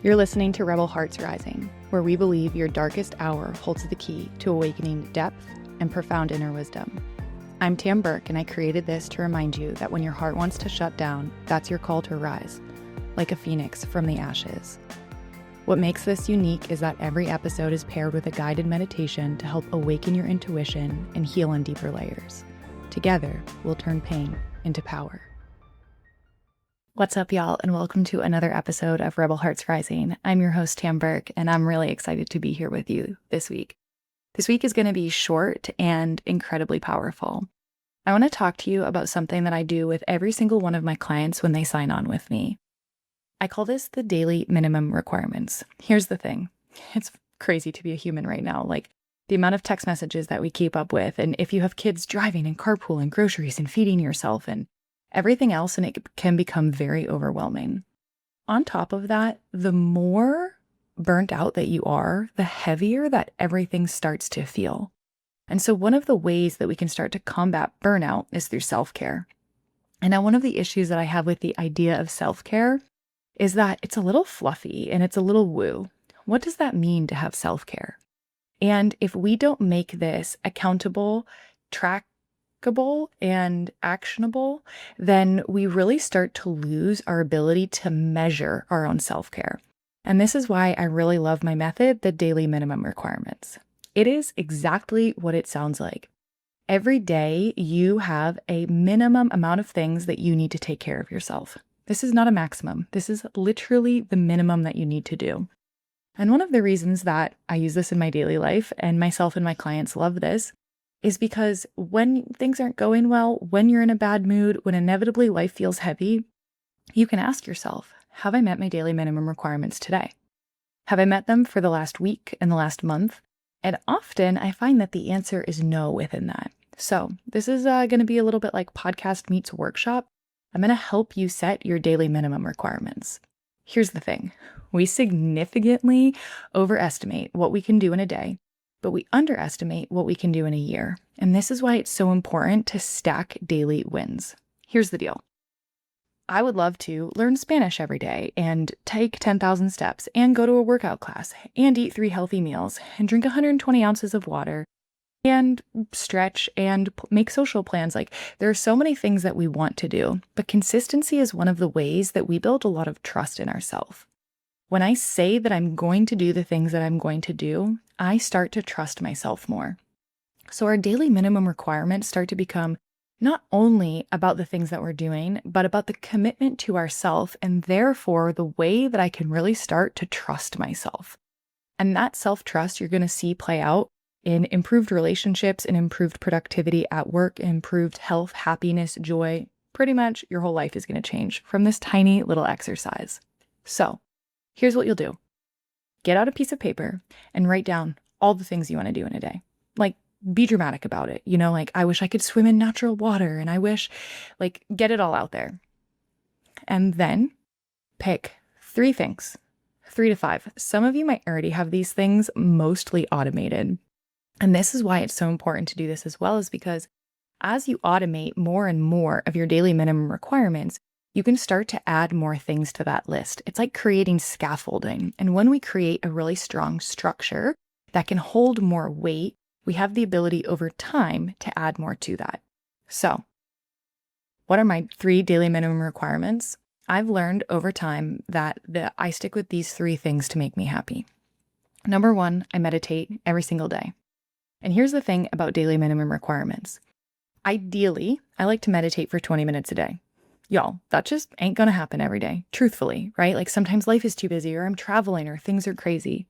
You're listening to Rebel Hearts Rising, where we believe your darkest hour holds the key to awakening depth and profound inner wisdom. I'm Tam Burke, and I created this to remind you that when your heart wants to shut down, that's your call to rise, like a phoenix from the ashes. What makes this unique is that every episode is paired with a guided meditation to help awaken your intuition and heal on deeper layers. Together, we'll turn pain into power. What's up, y'all, and welcome to another episode of Rebel Hearts Rising. I'm your host, Tam Burke, and I'm really excited to be here with you this week. This week is going to be short and incredibly powerful. I want to talk to you about something that I do with every single one of my clients when they sign on with me. I call this the daily minimum requirements. Here's the thing. It's crazy to be a human right now. Like the amount of text messages that we keep up with, and if you have kids driving and carpool and groceries and feeding yourself and everything else, and it can become very overwhelming. On top of that, the more burnt out that you are, the heavier that everything starts to feel. And so one of the ways that we can start to combat burnout is through self-care. And now one of the issues that I have with the idea of self-care is that it's a little fluffy and it's a little woo. What does that mean to have self-care? And if we don't make this accountable, trackable, and actionable, then we really start to lose our ability to measure our own self-care. And this is why I really love my method, the daily minimum requirements. It is exactly what it sounds like. Every day you have a minimum amount of things that you need to take care of yourself. This is not a maximum. This is literally the minimum that you need to do. And one of the reasons that I use this in my daily life, and myself and my clients love this, is because when things aren't going well, when you're in a bad mood, when inevitably life feels heavy, you can ask yourself, have I met my daily minimum requirements today? Have I met them for the last week and the last month? And often I find that the answer is no within that. So this is going to be a little bit like podcast meets workshop. I'm going to help you set your daily minimum requirements. Here's the thing. We significantly overestimate what we can do in a day, but we underestimate what we can do in a year. And this is why it's so important to stack daily wins. Here's the deal. I would love to learn Spanish every day and take 10,000 steps and go to a workout class and eat 3 healthy meals and drink 120 ounces of water and stretch and make social plans. Like there are so many things that we want to do, but consistency is one of the ways that we build a lot of trust in ourselves. When I say that I'm going to do the things that I'm going to do, I start to trust myself more. So our daily minimum requirements start to become not only about the things that we're doing, but about the commitment to ourselves and therefore the way that I can really start to trust myself. And that self-trust you're going to see play out in improved relationships and improved productivity at work, improved health, happiness, joy. Pretty much your whole life is going to change from this tiny little exercise. So here's what you'll do. Get out a piece of paper and write down all the things you want to do in a day. Like, be dramatic about it. You know, like, I wish I could swim in natural water and I wish, like, get it all out there. And then pick 3 things, 3 to 5. Some of you might already have these things mostly automated. And this is why it's so important to do this as well, is because as you automate more and more of your daily minimum requirements, you can start to add more things to that list. It's like creating scaffolding. And when we create a really strong structure that can hold more weight, we have the ability over time to add more to that. So, what are my 3 daily minimum requirements? I've learned over time that I stick with these 3 things to make me happy. Number 1, I meditate every single day. And here's the thing about daily minimum requirements. Ideally, I like to meditate for 20 minutes a day. Y'all, that just ain't gonna happen every day, truthfully, right? Like sometimes life is too busy or I'm traveling or things are crazy.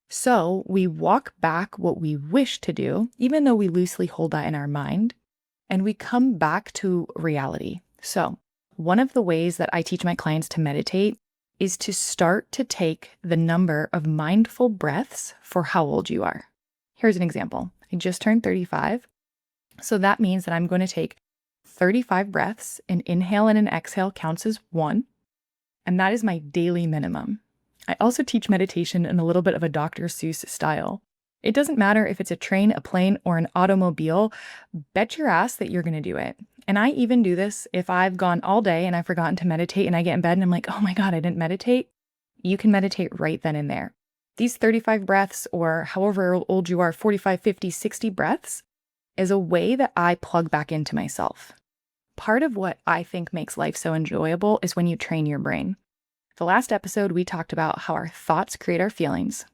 So we walk back what we wish to do, even though we loosely hold that in our mind, and we come back to reality. So one of the ways that I teach my clients to meditate is to start to take the number of mindful breaths for how old you are. Here's an example. I just turned 35. So that means that I'm going to take 35 breaths. An inhale and an exhale counts as 1. And that is my daily minimum. I also teach meditation in a little bit of a Dr. Seuss style. It doesn't matter if it's a train, a plane, or an automobile. Bet your ass that you're going to do it. And I even do this if I've gone all day and I've forgotten to meditate and I get in bed and I'm like, oh my God, I didn't meditate. you can meditate right then and there. These 35 breaths, or however old you are, 45, 50, 60 breaths, is a way that I plug back into myself. Part of what I think makes life so enjoyable is when you train your brain. The last episode, we talked about how our thoughts create our feelings,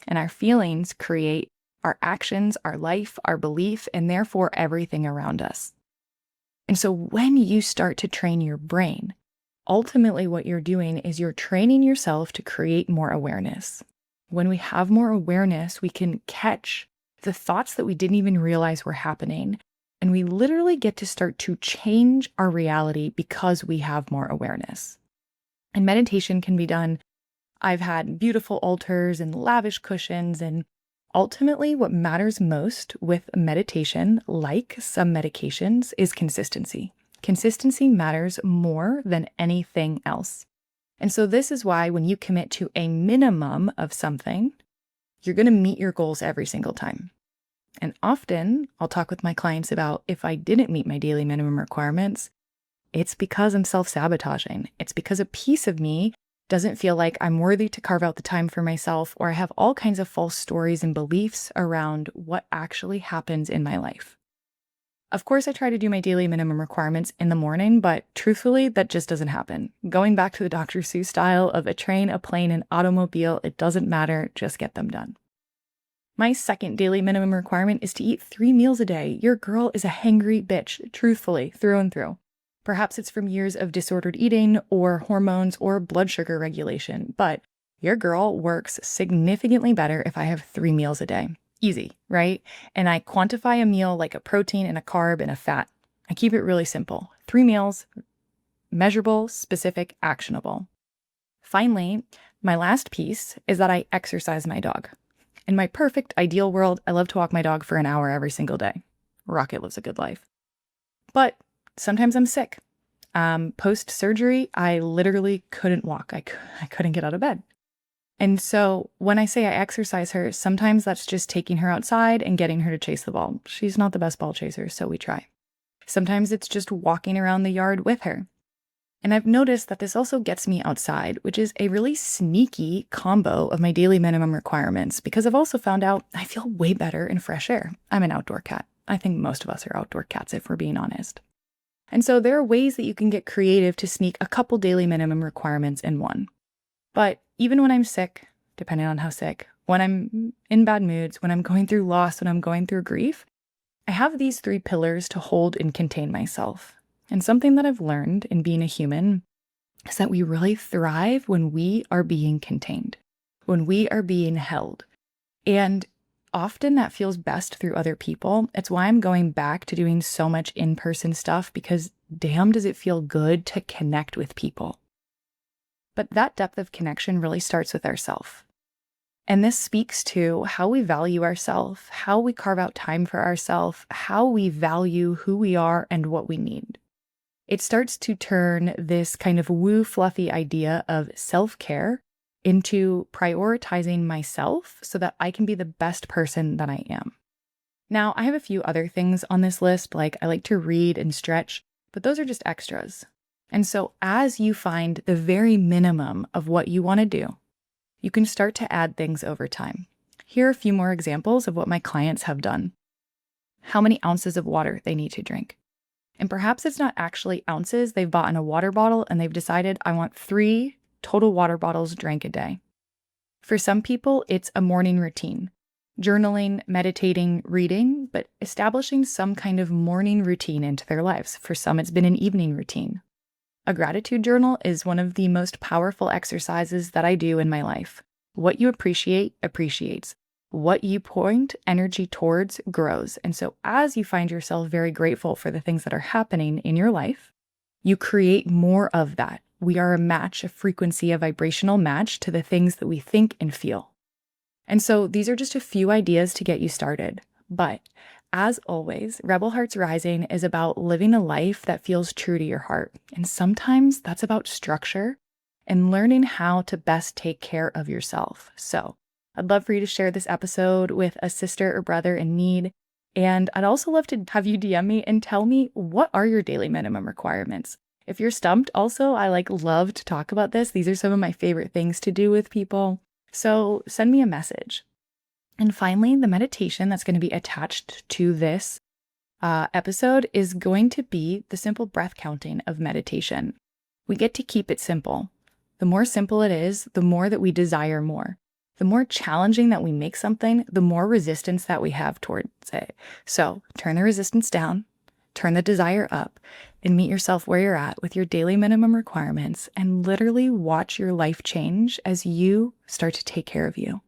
and our feelings create our actions, our life, our belief, and therefore everything around us. And so when you start to train your brain, ultimately what you're doing is you're training yourself to create more awareness. When we have more awareness, we can catch the thoughts that we didn't even realize were happening. And we literally get to start to change our reality because we have more awareness. And meditation can be done. I've had beautiful altars and lavish cushions. And ultimately, what matters most with meditation, like some medications, is consistency. Consistency matters more than anything else. And so this is why when you commit to a minimum of something, you're going to meet your goals every single time. And often I'll talk with my clients about if I didn't meet my daily minimum requirements, it's because I'm self-sabotaging. It's because a piece of me doesn't feel like I'm worthy to carve out the time for myself, or I have all kinds of false stories and beliefs around what actually happens in my life. Of course, I try to do my daily minimum requirements in the morning, but truthfully, that just doesn't happen. Going back to the Dr. Seuss style of a train, a plane, an automobile, it doesn't matter, just get them done. My second daily minimum requirement is to eat 3 meals a day. Your girl is a hangry bitch, truthfully, through and through. Perhaps it's from years of disordered eating or hormones or blood sugar regulation, but your girl works significantly better if I have 3 meals a day. Easy, right? And I quantify a meal like a protein and a carb and a fat. I keep it really simple. 3 meals, measurable, specific, actionable. Finally, my last piece is that I exercise my dog. In my perfect ideal world, I love to walk my dog for an hour every single day. Rocket lives a good life. But sometimes I'm sick. Post-surgery, I literally couldn't walk. I couldn't get out of bed. And so when I say I exercise her, sometimes that's just taking her outside and getting her to chase the ball. She's not the best ball chaser, so we try. Sometimes it's just walking around the yard with her. And I've noticed that this also gets me outside, which is a really sneaky combo of my daily minimum requirements, because I've also found out I feel way better in fresh air. I'm an outdoor cat. I think most of us are outdoor cats, if we're being honest. And so there are ways that you can get creative to sneak a couple daily minimum requirements in one. But even when I'm sick, depending on how sick, when I'm in bad moods, when I'm going through loss, when I'm going through grief, I have these 3 pillars to hold and contain myself. And something that I've learned in being a human is that we really thrive when we are being contained, when we are being held. And often that feels best through other people. It's why I'm going back to doing so much in-person stuff, because damn, does it feel good to connect with people. But that depth of connection really starts with ourselves. And this speaks to how we value ourselves, how we carve out time for ourselves, how we value who we are and what we need. It starts to turn this kind of woo fluffy idea of self-care into prioritizing myself so that I can be the best person that I am. Now, I have a few other things on this list, like I like to read and stretch, but those are just extras. And so as you find the very minimum of what you want to do, you can start to add things over time. Here are a few more examples of what my clients have done. How many ounces of water they need to drink. And perhaps it's not actually ounces. They've bought in a water bottle and they've decided I want 3 total water bottles drank a day. For some people, it's a morning routine. Journaling, meditating, reading, but establishing some kind of morning routine into their lives. For some, it's been an evening routine. A gratitude journal is one of the most powerful exercises that I do in my life. What you appreciate appreciates. What you point energy towards grows. And so as you find yourself very grateful for the things that are happening in your life, you create more of that. We are a match, a frequency, a vibrational match to the things that we think and feel. And so these are just a few ideas to get you started. But as always, Rebel Hearts Rising is about living a life that feels true to your heart. And sometimes that's about structure and learning how to best take care of yourself. So I'd love for you to share this episode with a sister or brother in need. And I'd also love to have you DM me and tell me, what are your daily minimum requirements? If you're stumped, also, I love to talk about this. These are some of my favorite things to do with people. So send me a message. And finally, the meditation that's going to be attached to this episode is going to be the simple breath counting of meditation. We get to keep it simple. The more simple it is, the more that we desire more. The more challenging that we make something, the more resistance that we have towards it. So turn the resistance down, turn the desire up, and meet yourself where you're at with your daily minimum requirements and literally watch your life change as you start to take care of you.